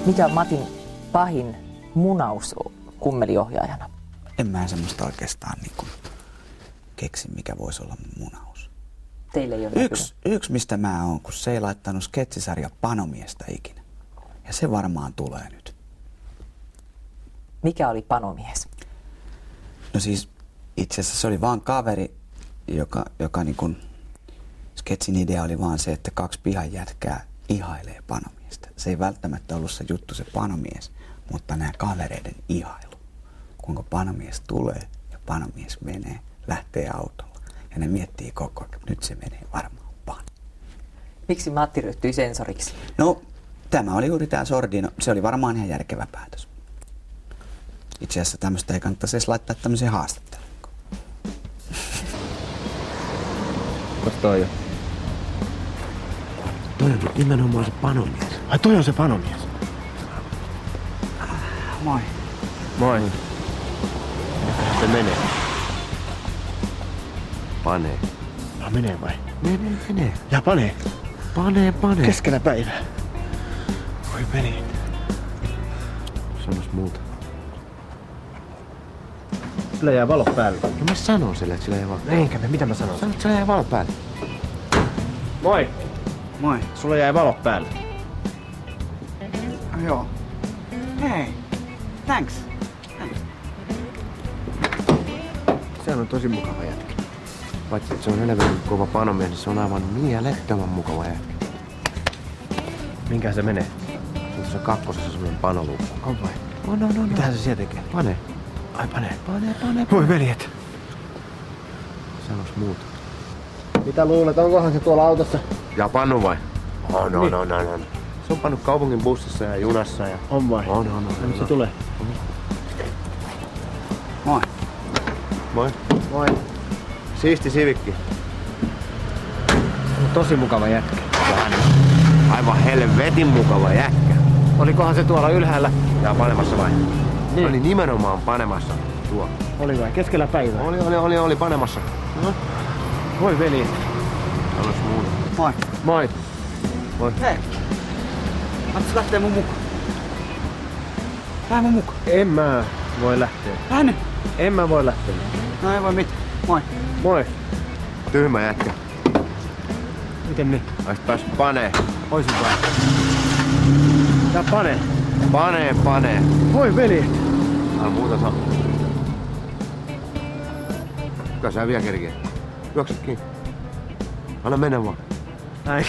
Mikä on Matin pahin munaus kummeliohjaajana? En mä semmoista oikeastaan keksi, mikä voisi olla munaus. Teille ei ole Yksi, mistä mä oon, kun se ei laittanut sketsisarja Panomiestä ikinä. Ja se varmaan tulee nyt. Mikä oli Panomies? No siis itse asiassa se oli vaan kaveri, joka sketsin idea oli vaan se, että kaksi pihan jätkää ihailee Panomiestä. Se ei välttämättä ollut se juttu se Panomies, mutta nämä kavereiden ihailu. Kuinka Panomies tulee ja Panomies menee, lähtee autolla. Ja ne miettii koko ajan, nyt se menee varmaan pan. Miksi Matti ryhtyi sensoriksi? No, tämä oli juuri tämä Sordino. Se oli varmaan ihan järkevä päätös. Itse asiassa tämmöistä ei kannattaisi edes laittaa tämmöiseen haastatteluun. Kas toi on? Toi on nimenomaan se Panomies. Ai toi on se Panomies? Moi. Moi. Mitäköhän se menee? Panee. No menee vai? Menee. Ja panee. Panee. Keskellä päivää. Voi veli. Sanois muuta. Sillä jää valot päälle. No mä sanon sille, että sillä jää valot päälle. Enkä me, mitä mä sanon? Sano, että sillä jää valot päälle. Moi. Moi. Sulla jäi valot päälle. Joo. Hei. Thanks. Sehän on tosi mukava jätkä. Paitsi että se on helvetin kova panomies, niin se on aivan mielettömän mukava jätkä. Minkä se menee? Se on tuossa kakkosessa semmonen panoluukku. On vai? On. Mitähän se siellä tekee? Panee. Ai panee. Voi veljet. Sanois muuta. Mitä luulet, onkohan se tuolla autossa? Ja pannu vai? On. Se on pannut kaupungin bussissa ja junassa ja... On vai? On. Nyt se tulee. Moi. Moi. Siisti Sivikki. Se on tosi mukava jätkä. Aivan helvetin mukava jätkä. Olikohan se tuolla ylhäällä? Ja panemassa vai? Niin. Oli nimenomaan panemassa tuo. Oli vai? Keskellä päivää? Oli panemassa. No. Voi veli. Sanois muuta. Moi. Hei. Haluatko lähteä mun mukaan? Lähde mun mukaan. En mä voi lähteä. Lähde nyt. En mä voi lähteä. No ei voi mitään. Moi. Tyhmä jätkä. Miten niin? Oisit päässyt panee. Oisin vai? Tää panee. Voi veli. Älä muuta saa. Kuka sä vielä kerkeä? Juokset kiinni. Anna mennä vaan. Ai.